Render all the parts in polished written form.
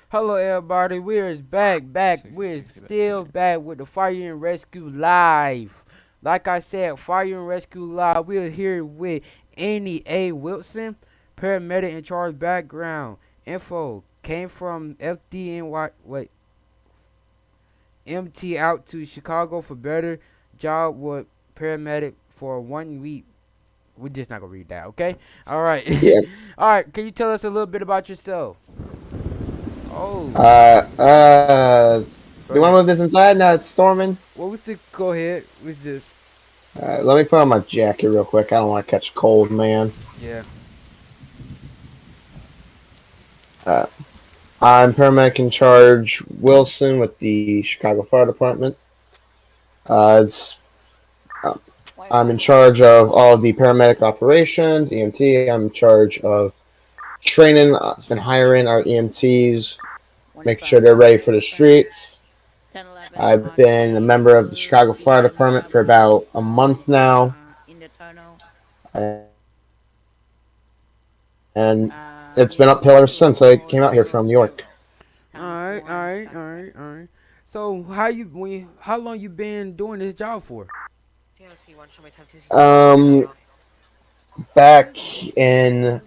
Hello, everybody. We're back. 60, We're 60, still 60. back with the Fire and Rescue Live. Like I said, Fire and Rescue Live. We're here with Annie A. Wilson, paramedic in charge. Background info came from FDNY. Wait, MT out to Chicago for better job with paramedic for 1 week. We're just not gonna read that, okay? All right, Yeah. all right. Can you tell us a little bit about yourself? Oh, Uh, uh, go you want to ahead. move this inside now? It's storming. Well, we still go ahead. We just Let me put on my jacket real quick. I don't want to catch cold, man. yeah. Uh, I'm paramedic in charge Wilson with the Chicago Fire Department. As um, I'm in charge of all the paramedic operations, EMT. I'm in charge of training This and way, this hiring way. our EMTs, making sure 185 they're ready Bravo for the confirmed. streets. 1011 I've on been a the member of the Chicago Fire Line Department for Bravo about a month now, in the tunnel. and it's been uphill ever Vehicle since I came out here zero from New York. zero. All Time of right, all one right, all suspect. right, all right. So how long you been doing this job for? Um, Back in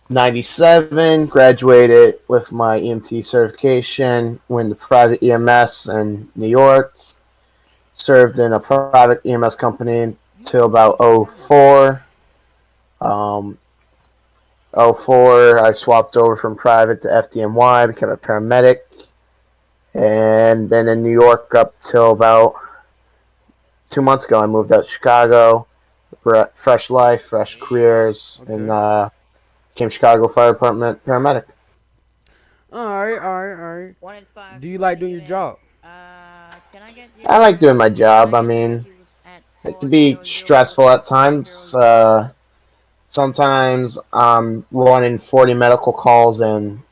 '97, graduated with my EMT certification, went to private EMS in New York, served in a private EMS company until about '04. Um, '04, I swapped over from private to FDNY, became a paramedic, and been in New York up till about 2 months ago. I moved out to Chicago, fresh life, fresh careers, and Okay. became Chicago Fire Department paramedic. All right, all right, all right. 185 Do you to all like doing your units. job? Can I get I like doing your my job. I mean, diagnoses at it can be 400 stressful at times. 600? Sometimes I'm running 40 medical calls in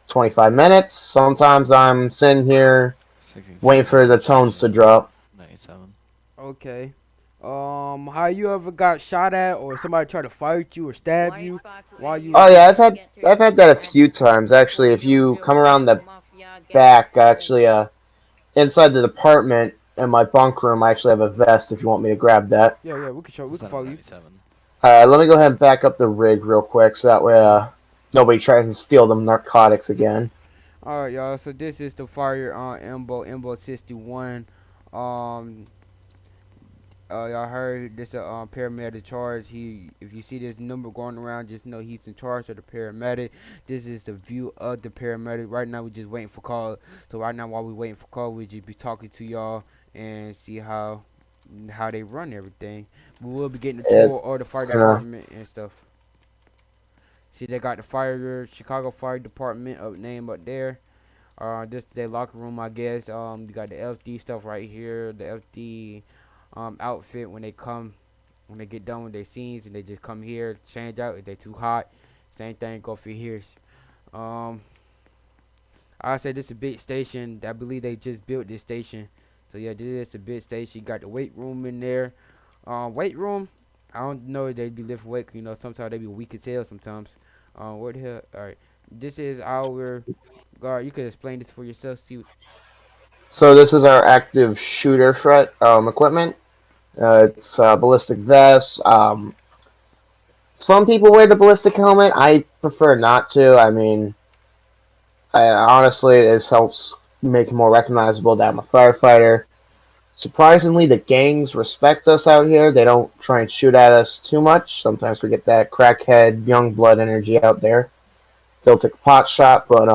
25 minutes. Sometimes I'm sitting here 16, waiting 60, for the tones to drop. 97. Okay. How you ever got shot at or somebody tried to fight you or stab you 185 to while all you was Oh yeah, units. doing? Can I get your I've had units that a at few times actually. If you come around 400 the Mafia Gas back, Station? actually, inside the department in my bunk room, I actually have a vest. If you want me to grab that. Yeah, yeah. We can show. We can follow you. 797. Let me go ahead and back up the rig real quick, so that way nobody tries to steal them narcotics again. All right, y'all. So this is the fire on Embo 61. Um, y'all heard this paramedic charge. If you see this number going around, just know he's in charge of the paramedic. This is the view of the paramedic. Right now, we just waiting for call. So right now, while we waiting for call, we just be talking to y'all and see how they run everything. We will be getting a tour of the It's fire gonna. department and stuff. See, they got the fire Chicago Fire Department up name up there. This is their locker room, I guess. You got the FD stuff right here. The FD outfit when they get done with their scenes and they just come here, change out if they too hot. Same thing go for here. Um, I said this is a big station. I believe they just built this station. So yeah, this is a big station. Got the weight room in there. Weight room. I don't know if they be lifting weight. You know, sometimes they be weak as hell. Sometimes. What the hell? All right. This is our guard. You could explain this for yourself. See. So this is our active shooter threat equipment. It's ballistic vest. Some people wear the ballistic helmet. I prefer not to. I mean, honestly, it helps make it more recognizable that I'm a firefighter. Surprisingly, the gangs respect us out here. They don't try and shoot at us too much. Sometimes we get that crackhead, young blood energy out there. They'll take a pot shot, but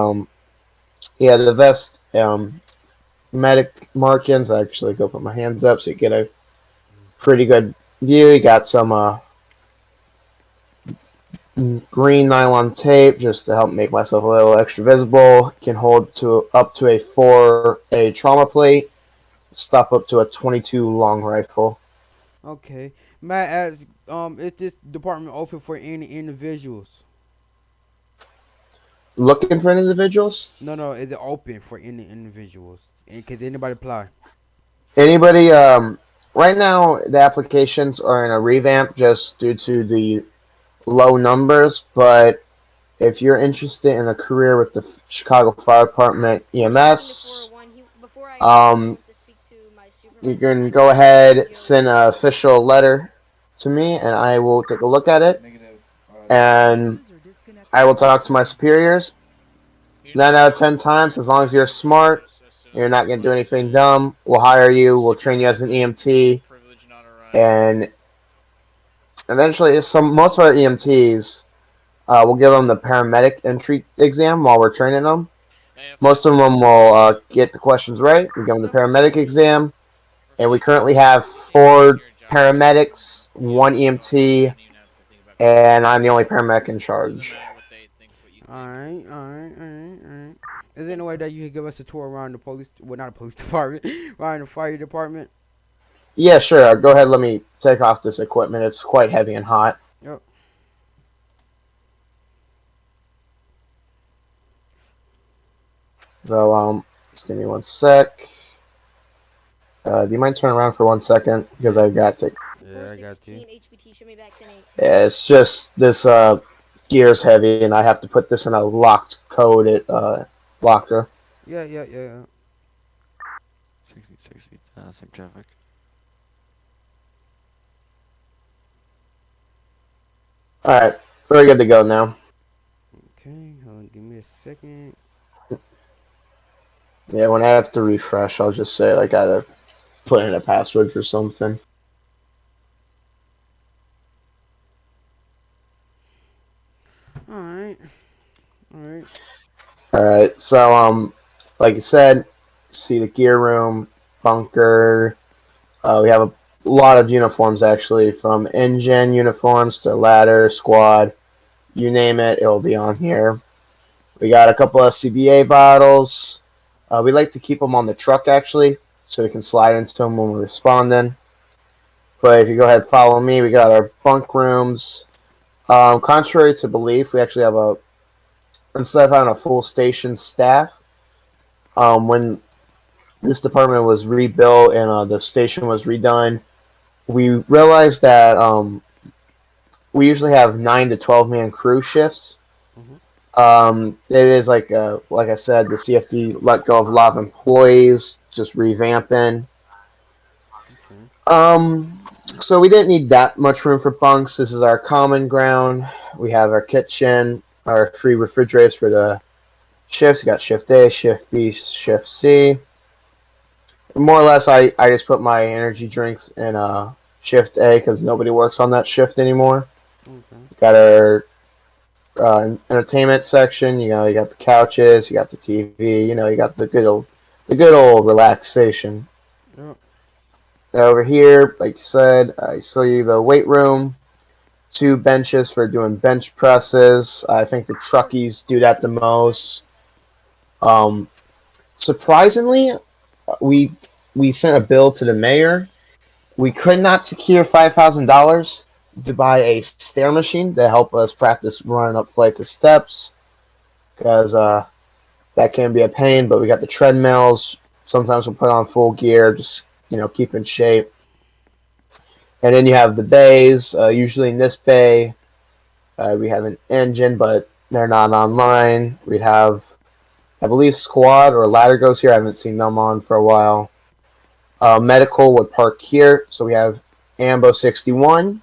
yeah, the vest, medic markings. I actually go put my hands up so you get a pretty good view. You got some green nylon tape just to help make myself a little extra visible. Can hold to up to a 4A trauma plate. Stop up to a 22 long rifle. Okay. Matt asks, is this department open for any individuals? Looking for individuals? No, no. Is it open for any individuals? And can anybody apply? Anybody? Right now the applications are in a revamp just due to the low numbers, but if you're interested in a career with the Chicago Fire Department EMS, you can go ahead, send an official letter to me, and I will take a look at it, and I will talk to my superiors. 9 out of 10 times, as long as you're smart, you're not going to do anything dumb, we'll hire you, we'll train you as an EMT, and eventually, most of our EMTs, we'll give them the paramedic entry exam while we're training them. Most of them will get the questions right. We give them the paramedic exam, and we currently have 4 paramedics, 1 EMT, and I'm the only paramedic in charge. Alright. Is there any way that you could give us a tour around the police, well, not a police department, around the fire department? Yeah, sure. Go ahead. Let me take off this equipment. It's quite heavy and hot. Yep. So, just give me 1 sec. Do you mind turning around for 1 second? Because I got to. Yeah, I got you. Yeah, it's just this gear's heavy, and I have to put this in a locked code locker. Yeah. 60, same traffic. Alright, we're good to go now. Okay, hold on, give me a second. Yeah, when I have to refresh, I'll just say, like, I gotta put in a password for something. Alright. Alright, so, like you said, see the gear room, bunker. We have a lot of uniforms, actually, from engine uniforms to ladder, squad. You name it, it'll be on here. We got a couple of CBA bottles. We like to keep them on the truck, actually, so we can slide into them when we're responding. But if you go ahead and follow me, we got our bunk rooms. Contrary to belief, we actually have instead of having a full station staff, when this department was rebuilt and the station was redone, we realized that we usually have 9 to 12-man crew shifts. It is like I said, the CFD let go of a lot of employees, just revamping. So we didn't need that much room for bunks. This is our common ground. We have our kitchen, our 3 refrigerators for the shifts. We got shift A, shift B, shift C. More or less, I just put my energy drinks in shift A because nobody works on that shift anymore. Got our entertainment section. You got the couches, you got the TV. You got the good old relaxation. Yep. Over here, like you said, I show you the weight room. 2 benches for doing bench presses. I think the truckies do that the most. Surprisingly, we sent a bill to the mayor. We could not secure $5,000 to buy a stair machine to help us practice running up flights of steps, because that can be a pain. But we got the treadmills. Sometimes we'll put on full gear, just keep in shape. And then you have the bays. Usually in this bay, we have an engine, but they're not online. We'd have, I believe, squad or ladder goes here. I haven't seen them on for a while. Medical would park here. So we have Ambo 61,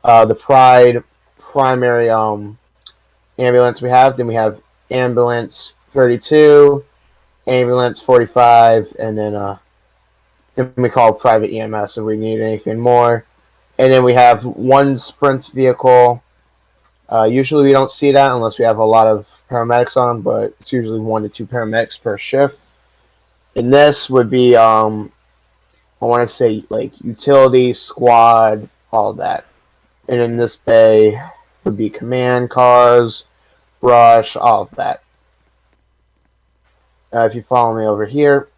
the Pride primary ambulance we have. Then we have ambulance 32, ambulance 45, and then we call private EMS if we need anything more. And then we have 1 sprint vehicle. Usually we don't see that unless we have a lot of paramedics on, but it's usually 1 to 2 paramedics per shift. And this would be, I want to say, like, utility, squad, all that. And in this bay would be command cars, brush, all of that. If you follow me over here,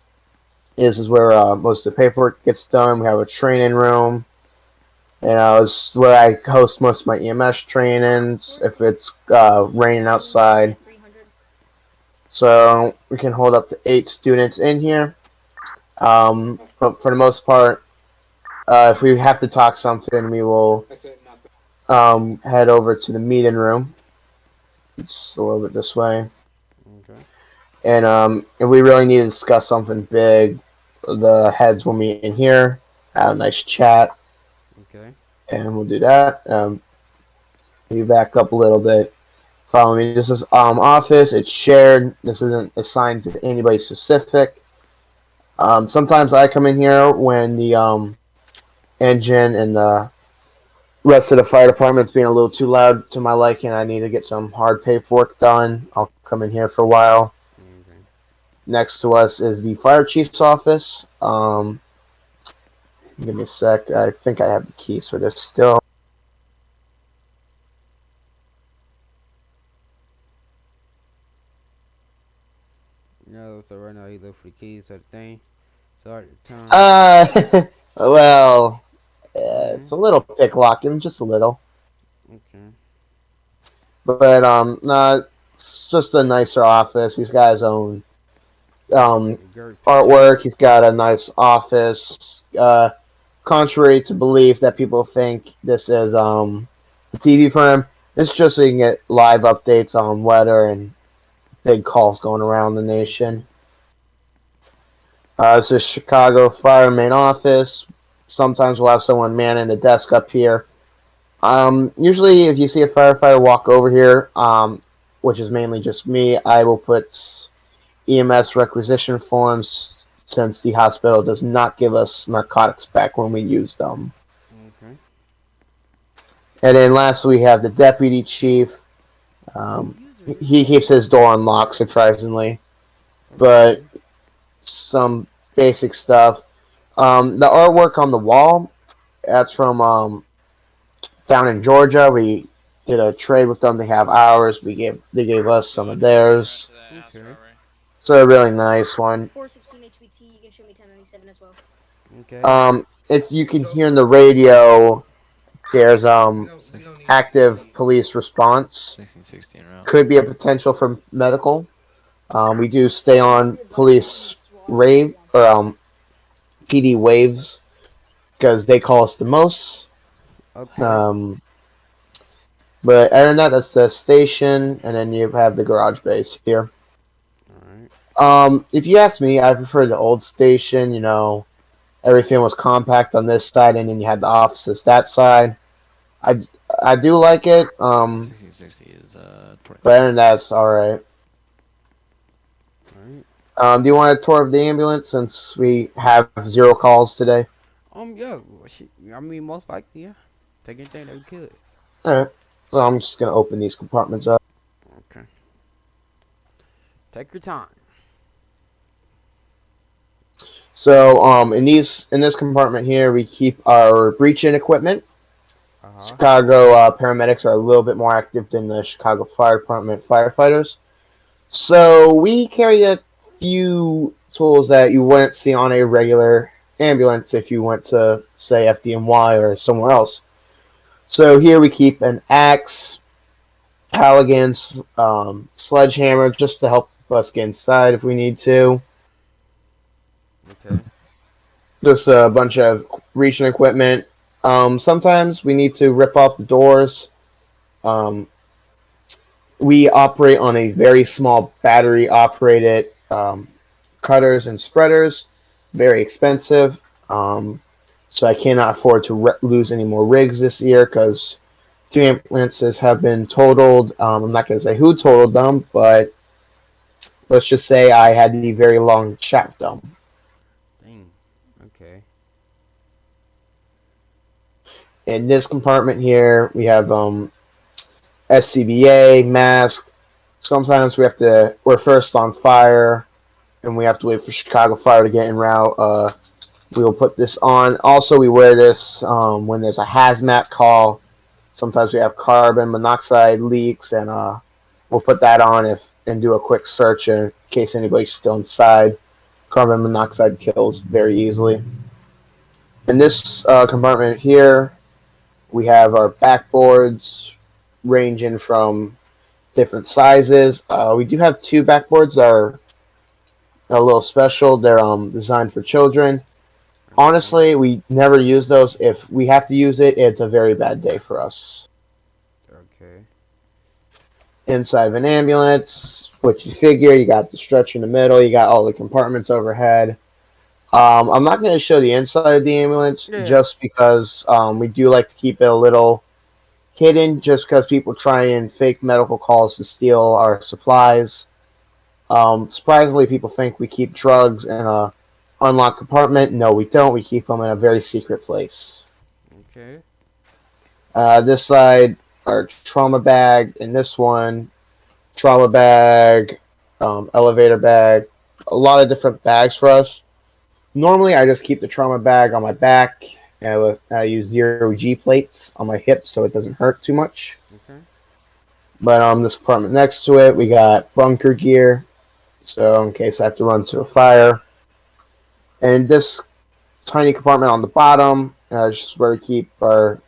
this is where most of the paperwork gets done. We have a training room. This is where I host most of my EMS trainings if it's raining outside. So we can hold up to 8 students in here. But for the most part, if we have to talk something, we will head over to the meeting room. Just a little bit this way. Okay. And if we really need to discuss something big, the heads will meet in here, have a nice chat, Okay. and we'll do that. You back up a little bit. Follow me. This is office. It's shared. This isn't assigned to anybody specific. Sometimes I come in here when the engine and the rest of the fire department's being a little too loud to my liking. I need to get some hard paperwork done. I'll come in here for a while. Okay. Next to us is the fire chief's office. Give me a sec. I think I have the keys for this still. No, so right now he look for the keys to the thing. So at the time. Well, Mhm. it's a little pick locking, just a little. Okay. But no, it's just a nicer office. He's got his own Gert picture. artwork. He's got a nice office. Contrary to belief that people think this is a TV firm, it's just so you can get live updates on weather and big calls going around the nation. This is Chicago Fire main office. Sometimes we'll have someone manning the desk up here. Usually, if you see a firefighter walk over here, which is mainly just me, I will put EMS requisition forms since the hospital does not give us narcotics back when we use them. Okay. And then lastly, we have the deputy chief. He keeps his door unlocked, surprisingly, but Okay. some basic stuff. The artwork on the wall, that's from down in Georgia. We did a trade with them. They have ours. They gave us some of theirs. Okay. So a really nice one. 416 HBT, you can show me 1097 as well. Okay. If you can hear in the radio, there's active police response. 1616 route. Could be a potential for medical. We do stay on police rave or PD waves because they call us the most. Okay. But other than that, that's the station, and then you have the garage base here. Alright. If you ask me, I prefer the old station. You know, everything was compact on this side, and then you had the offices that side. I do like it. 1660 is 20. But other than that, it's all right. Alright. Do you want a tour of the ambulance since we have 0 calls today? Yeah. I mean, most likely, yeah. Take anything that we could. Alright. So I'm just gonna open these compartments up. Okay. Take your time. So in this compartment here, we keep our breaching equipment. Chicago paramedics are a little bit more active than the Chicago Fire Department firefighters. So we carry a few tools that you wouldn't see on a regular ambulance if you went to, say, FDNY or somewhere else. So here we keep an axe, Halligan's, sledgehammer, just to help us get inside if we need to. Okay. Just a bunch of reaching equipment. Sometimes we need to rip off the doors. We operate on a very small battery-operated cutters and spreaders. Very expensive. So I cannot afford to lose any more rigs this year because 2 ambulances have been totaled. I'm not going to say who totaled them, but let's just say I had the very long shaft them. Dang. Okay. In this compartment here, we have SCBA, mask. Sometimes we're first on fire, and we have to wait for Chicago Fire to get en route. We will put this on. Also, we wear this when there's a hazmat call. Sometimes we have carbon monoxide leaks, and we'll put that on and do a quick search in case anybody's still inside. Carbon monoxide kills very easily. In this compartment here, we have our backboards ranging from different sizes. We do have 2 backboards that are a little special. They're designed for children. Honestly, we never use those. If we have to use it, it's a very bad day for us. Okay. inside of an ambulance, which you figure you got the stretcher in the middle, you got all the compartments overhead. I'm not going to show the inside of the ambulance Yeah. just because we do like to keep it a little hidden, just because people try and fake medical calls to steal our supplies. Surprisingly, people think we keep drugs in a unlocked compartment. No, we don't. We keep them in a very secret place. Okay. This side, our trauma bag, and this one, trauma bag, elevator bag, a lot of different bags for us. Normally, I just keep the trauma bag on my back, and I use 0G plates on my hips so it doesn't hurt too much. Okay. But this compartment next to it, we got bunker gear, so in case I have to run to a fire. And this tiny compartment on the bottom, is just where we keep our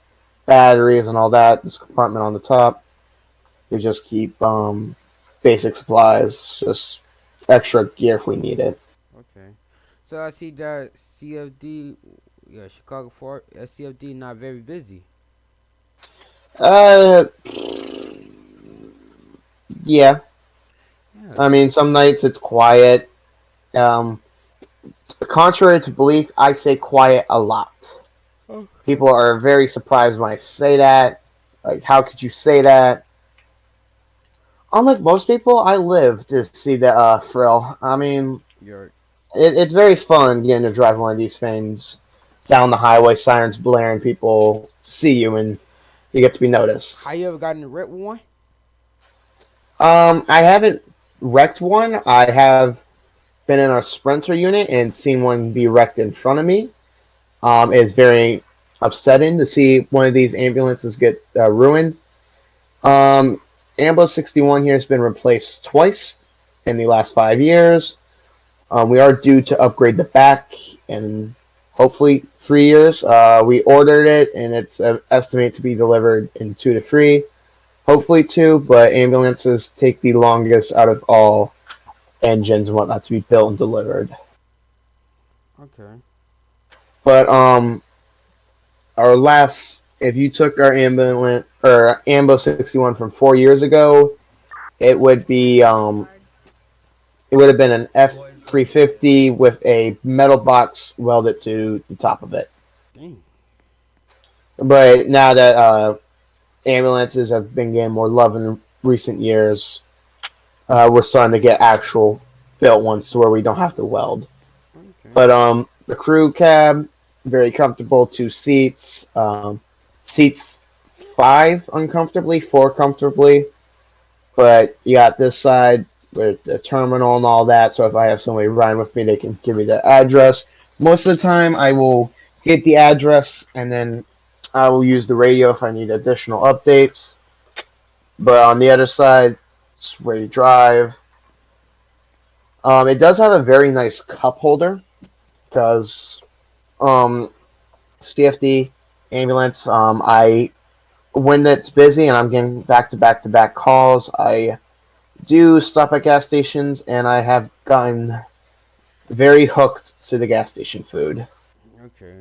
batteries and all that. This compartment on the top, we just keep basic supplies, just extra gear if we need it. Okay. So I see that CFD, yeah, Chicago Fort, CFD not very busy. Uh, yeah. Yeah. I mean, some nights it's quiet. Um, Contrary to belief, I say quiet a lot. Oh. People are very surprised when I say that. Like, how could you say that? Unlike most people, I live to see the thrill. I mean, You're. it's very fun getting to drive one of these things down the highway, sirens blaring, people see you, and you get to be noticed. How you ever gotten the red one? I haven't wrecked one. I have been in a sprinter unit and seen one be wrecked in front of me. It's very upsetting to see one of these ambulances get ruined. Ambo 61 here has been replaced twice in the last 5 years. We are due to upgrade the back in hopefully 3 years. We ordered it and it's estimated to be delivered in 2 to 3, hopefully 2, but ambulances take the longest out of all engines and whatnot to be built and delivered. Okay. But our last, if you took our ambulance or Ambo 61 from 4 years ago, it would be it would have been an F350 with a metal box welded to the top of it. Dang. But now that ambulances have been getting more love in recent years, we're starting to get actual built ones to where we don't have to weld. Okay. But the crew cab, very comfortable, 2 seats. Seats 5 uncomfortably, 4 comfortably. But you got this side with the terminal and all that. So if I have somebody riding with me, they can give me the address. Most of the time, I will get the address and then I will use the radio if I need additional updates. But on the other side, it's where you drive. It does have a very nice cup holder because CFD ambulance. I when it's busy and I'm getting back to back to back calls, I do stop at gas stations, and I have gotten very hooked to the gas station food. Okay.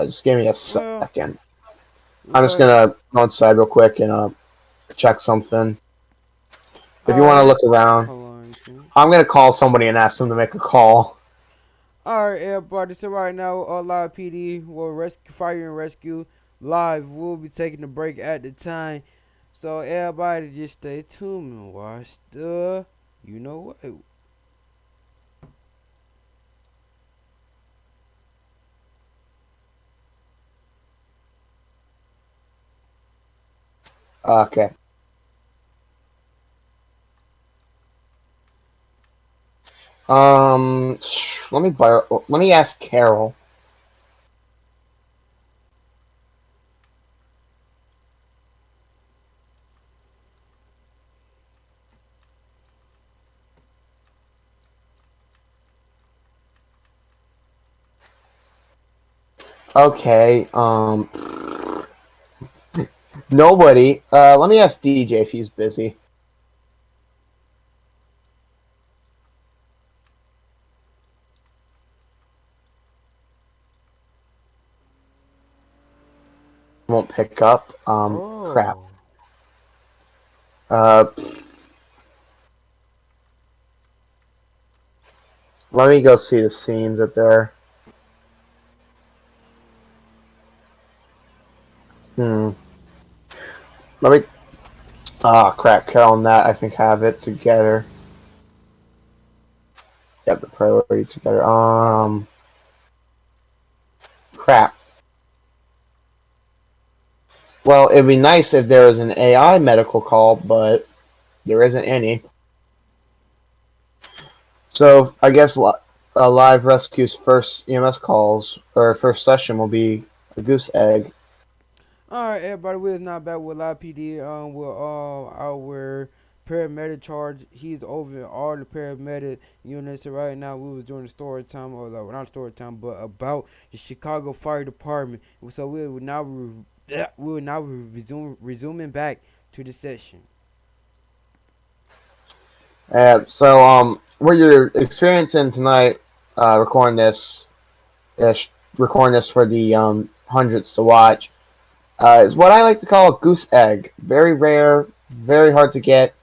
Just give me a Well, second. I'm just gonna go inside real quick and check something. If you want to alright. look around, Hold on. I'm gonna call somebody and ask them to make a call. Alright, everybody. So right now, Live PD will rescue, fire and rescue live. We'll be taking a break at the time. So everybody, just stay tuned and watch the. You know what? Okay. Let me ask Carol. Okay. Nobody. Let me ask DJ if he's busy. Won't pick up. Crap. Oh. Uh, let me go see the scenes up there. Hmm. Let me. Ah, crap. Carol and that I think have it together. Got the priority together. Crap. Well, it'd be nice if there was an AI medical call, but there isn't any. So I guess Live Rescue's first EMS calls or first session will be a goose egg. Alright, everybody, we're not back with Live PD. With our paramedic charge. He's over all the paramedic units. So right now, we was doing the story time, or like, not story time, but about the Chicago Fire Department. So we will now resuming back to the session. What you're experiencing tonight, recording this, recording this for the hundreds to watch, is what I like to call a goose egg. Very rare, very hard to get,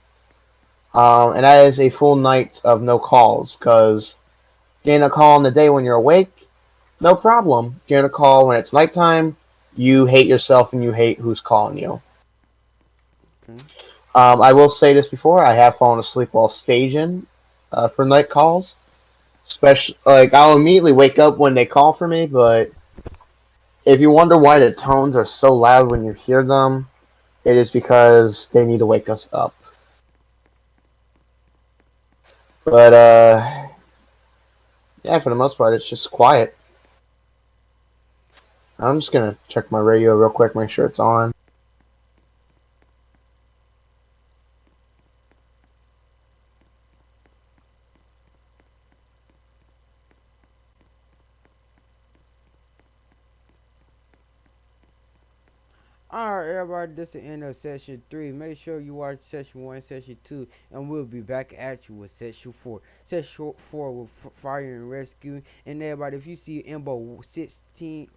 and that is a full night of no calls. Because getting a call in the day when you're awake, no problem. Getting a call when it's nighttime, you hate yourself and you hate who's calling you. Okay. I will say this before, I have fallen asleep while staging for night calls. Especially, like, I'll immediately wake up when they call for me, but if you wonder why the tones are so loud when you hear them, it is because they need to wake us up. But, yeah, for the most part, it's just quiet. I'm just gonna check my radio real quick, make sure it's on. Alright, everybody, this is the end of session 3. Make sure you watch session 1, session 2, and we'll be back at you with session 4. Session 4 with fire and rescue. And everybody, if you see Embo 16,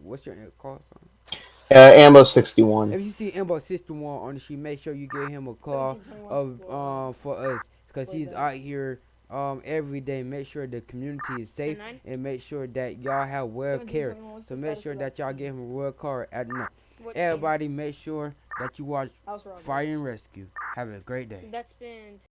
what's your call sign? Ambo 61. If you see Embo 61 on the sheet, make sure you give him a call of for us, because he's out here every day. Make sure the community is safe, 10-9? and make sure that y'all have well care. So make sure that y'all give him a well car at night. What Everybody, make sure that you watch House Rock. Fire and Rescue. Have a great day. That's been